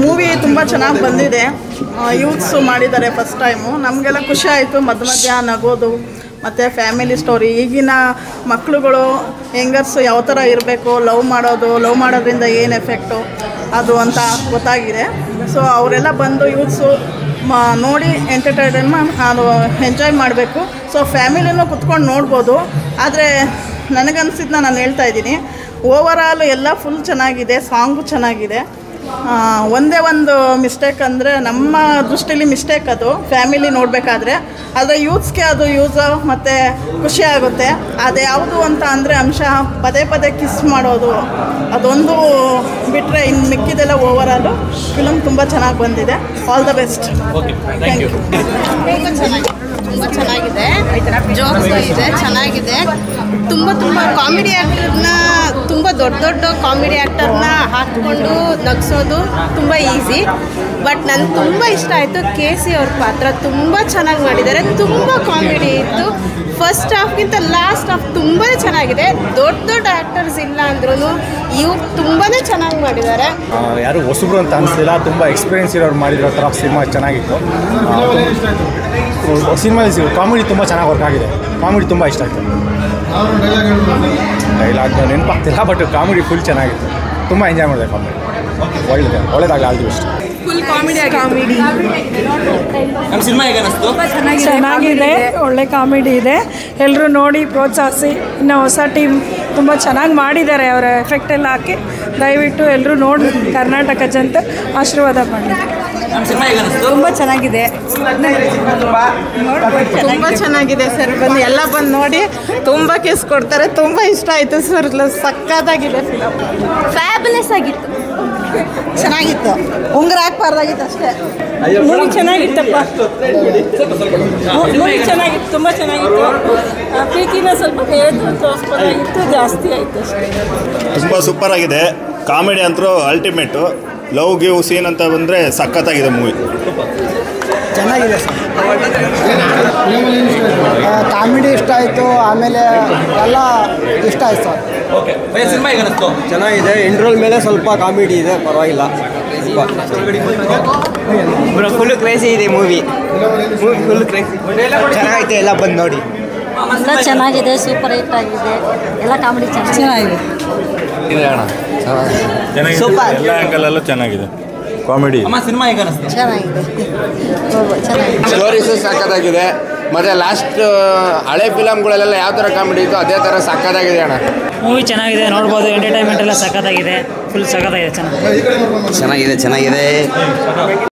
Movie ತುಂಬ ಚೆನ್ನಾಗಿ ಬಂದಿದೆ. ಯೂತ್ಸು ಮಾಡಿದ್ದಾರೆ ಫಸ್ಟ್ ಟೈಮು. ನಮಗೆಲ್ಲ ಖುಷಿ ಆಯಿತು. ಮಧ್ಯ ನಗೋದು ಮತ್ತು ಫ್ಯಾಮಿಲಿ ಸ್ಟೋರಿ. ಈಗಿನ ಮಕ್ಕಳುಗಳು ಯಂಗರ್ಸು ಯಾವ ಥರ ಇರಬೇಕು, ಲವ್ ಮಾಡೋದ್ರಿಂದ ಏನು ಎಫೆಕ್ಟು ಅದು ಅಂತ ಗೊತ್ತಾಗಿದೆ. ಸೊ ಅವರೆಲ್ಲ ಬಂದು ಯೂತ್ಸು ನೋಡಿ ಎಂಟರ್ಟೈನ್ಮೆಂಟ್ ಅದು ಎಂಜಾಯ್ ಮಾಡಬೇಕು. ಸೊ ಫ್ಯಾಮಿಲಿನೂ ಕುತ್ಕೊಂಡು ನೋಡ್ಬೋದು. ಆದರೆ ನನಗನ್ಸಿದ್ದನ್ನ ನಾನು ಹೇಳ್ತಾ ಇದ್ದೀನಿ. ಓವರಾಲ್ ಎಲ್ಲ ಫುಲ್ ಚೆನ್ನಾಗಿದೆ. ಸಾಂಗು ಚೆನ್ನಾಗಿದೆ. ಒಂದೇ ಒಂದು ಮಿಸ್ಟೇಕ್ ಅಂದರೆ ನಮ್ಮ ದೃಷ್ಟಿಲಿ ಮಿಸ್ಟೇಕ್ ಅದು ಫ್ಯಾಮಿಲಿ ನೋಡಬೇಕಾದ್ರೆ. ಆದರೆ ಯೂತ್ಸ್ಗೆ ಅದು ಯೂಸು ಮತ್ತು ಖುಷಿ ಆಗುತ್ತೆ. ಅದು ಯಾವುದು ಅಂತ ಅಂದರೆ ಅಂಶ ಪದೇ ಕಿಸ್ ಮಾಡೋದು, ಅದೊಂದು ಬಿಟ್ಟರೆ ಇನ್ನು ಮಿಕ್ಕಿದೆಲ್ಲ ಓವರಾಲು ಫಿಲಮ್ ತುಂಬ ಚೆನ್ನಾಗಿ ಬಂದಿದೆ. All the best. Thank you. ತುಂಬ ಚೆನ್ನಾಗಿದೆ. ಜೋಕ್ಸು ಇದೆ, ಚೆನ್ನಾಗಿದೆ. ತುಂಬ ಕಾಮಿಡಿ ಆ್ಯಕ್ಟರ್ನ ತುಂಬ ದೊಡ್ಡ ಕಾಮಿಡಿ ಆ್ಯಕ್ಟರ್ನ ಹಾಕ್ಕೊಂಡು ನಗಿಸೋದು ತುಂಬ ಈಸಿ. ಬಟ್ ನನಗೆ ತುಂಬ ಇಷ್ಟ ಆಯಿತು. KC ಅವ್ರ ಪಾತ್ರ ತುಂಬ ಚೆನ್ನಾಗಿ ಮಾಡಿದ್ದಾರೆ. ತುಂಬ ಕಾಮಿಡಿ ಇತ್ತು. ಫಸ್ಟ್ ಹಾಫ್ಗಿಂತ ಲಾಸ್ಟ್ ಹಾಫ್ ತುಂಬಾ ಚೆನ್ನಾಗಿದೆ. ದೊಡ್ಡ ಆ್ಯಕ್ಟರ್ಸ್ ಇಲ್ಲ ಅಂದ್ರೂ ಇವ್ರು ತುಂಬಾ ಚೆನ್ನಾಗಿ ಮಾಡಿದ್ದಾರೆ. ಯಾರು ಹೊಸಬ್ರು ಅಂತ ಅನಿಸ್ಲಿಲ್ಲ. ತುಂಬ ಎಕ್ಸ್ಪೀರಿಯನ್ಸ್ ಇರೋರು ಮಾಡಿರೋ ಥರ ಸಿನಿಮಾ ಚೆನ್ನಾಗಿತ್ತು. ಸಿನಿಮಾದಲ್ಲಿ ಕಾಮಿಡಿ ತುಂಬ ಚೆನ್ನಾಗಿ ವರ್ಕ್ ಆಗಿದೆ. ಕಾಮಿಡಿ ತುಂಬ ಇಷ್ಟ ಆಯಿತು. ಡೈಲಾಗ್ ನೆನಪಾಗ್ತಿಲ್ಲ, ಬಟ್ ಕಾಮಿಡಿ ಫುಲ್ ಚೆನ್ನಾಗಿತ್ತು. ತುಂಬ ಎಂಜಾಯ್ ಮಾಡಿದೆ. ಕಾಮಿಡಿ ಒಳ್ಳೆದಾಗಲಿ. All the best. Full comedy ಚೆನ್ನಾಗಿದೆ. ಒಳ್ಳೆ ಕಾಮಿಡಿ ಇದೆ. ಎಲ್ಲರೂ ನೋಡಿ ಪ್ರೋತ್ಸಾಹಿಸಿ. ಇನ್ನು ಹೊಸ ಟೀಮ್ ತುಂಬ ಚೆನ್ನಾಗಿ ಮಾಡಿದ್ದಾರೆ. ಅವರ ಎಫೆಕ್ಟ್ ಎಲ್ಲ ಹಾಕಿ ದಯವಿಟ್ಟು ಎಲ್ಲರೂ ನೋಡಿ ಕರ್ನಾಟಕ ಜನತೆ ಆಶೀರ್ವಾದ ಮಾಡಿ. ತುಂಬ ಚೆನ್ನಾಗಿದೆ. ತುಂಬ ಚೆನ್ನಾಗಿದೆ ಸರ್. ಎಲ್ಲ ಬಂದು ನೋಡಿ ತುಂಬ ಕಿಸ್ ಕೊಡ್ತಾರೆ. ತುಂಬ ಇಷ್ಟ ಆಯಿತು ಸರ್. ಸಕ್ಕತ್ತಾಗಿದೆ ಫಿಲಮ್. ಫ್ಯಾಬುಲಸ್ ಆಗಿತ್ತು. ಚೆನ್ನಾಗಿತ್ತು. ಉಂಗುರ ಹಾಕ್ಬಾರ್ದಾಗಿತ್ತು ಅಷ್ಟೇ. ಮೂವಿ ಚೆನ್ನಾಗಿತ್ತಪ್ಪ. ಮೂವಿ ಚೆನ್ನಾಗಿತ್ತು, ತುಂಬ ಚೆನ್ನಾಗಿತ್ತು. ಪ್ರೀತಿನ ಸ್ವಲ್ಪ ತೋರಿಸ್ಬೋದಾಗಿತ್ತು, ಜಾಸ್ತಿ ಆಯಿತು ಅಷ್ಟೇ. ತುಂಬ ಸೂಪರ್ ಆಗಿದೆ. ಕಾಮಿಡಿ ಅಂತೂ ಅಲ್ಟಿಮೇಟು. ಲವ್ ಗಿವ್ ಸೀನ್ ಅಂತ ಬಂದರೆ ಸಖತ್ತಾಗಿದೆ ಮೂವಿ. ಚೆನ್ನಾಗಿದೆ ಸರ್. ಕಾಮಿಡಿ ಇಷ್ಟ ಆಯಿತು. ಆಮೇಲೆ ಎಲ್ಲ ಇಷ್ಟ ಆಯ್ತು ಸರ್. ಚೆನ್ನಾಗಿದೆ. ಇಂಟ್ರೋಲ್ ಮೇಲೆ ಸ್ವಲ್ಪ ಕಾಮಿಡಿ ಇದೆ, ಪರವಾಗಿಲ್ಲ. ಫುಲ್ ಕ್ರೇಜಿ ಇದೆ ಮೂವಿ. ಫುಲ್ ಕ್ರೇಜಿ ಚೆನ್ನಾಗೈತೆ. ಎಲ್ಲ ಬಂದು ನೋಡಿ. ಎಲ್ಲ ಚೆನ್ನಾಗಿದೆ. ಸೂಪರ್ ಹಿಟ್ ಆಗಿದೆ. ಎಲ್ಲ ಕಾಮಿಡಿ ಚೆನ್ನಾಗಿದೆ. ಸೂಪರ್. ಎಲ್ಲ ಆ್ಯಂಗಲಲ್ಲೂ ಚೆನ್ನಾಗಿದೆ. ಕಾಮಿಡಿ ಚೆನ್ನಾಗಿದೆ. ಸ್ಟೋರೀಸು ಸಕ್ಕತ್ತಾಗಿದೆ. ಮತ್ತು ಲಾಸ್ಟ್ ಹಳೆ ಫಿಲಮ್ಗಳಲ್ಲೆಲ್ಲ ಯಾವ ಥರ ಕಾಮಿಡಿ ಇತ್ತು ಅದೇ ಥರ ಸಕ್ಕತ್ತಾಗಿದೆ ಅಣ್ಣ. ಮೂವಿ ಚೆನ್ನಾಗಿದೆ, ನೋಡ್ಬೋದು. ಎಂಟರ್ಟೈನ್ಮೆಂಟ್ ಎಲ್ಲ ಸಕ್ಕತ್ತಾಗಿದೆ. ಫುಲ್ ಸಕ್ಕತ್ತಾಗಿದೆ. ಚೆನ್ನಾಗಿದೆ.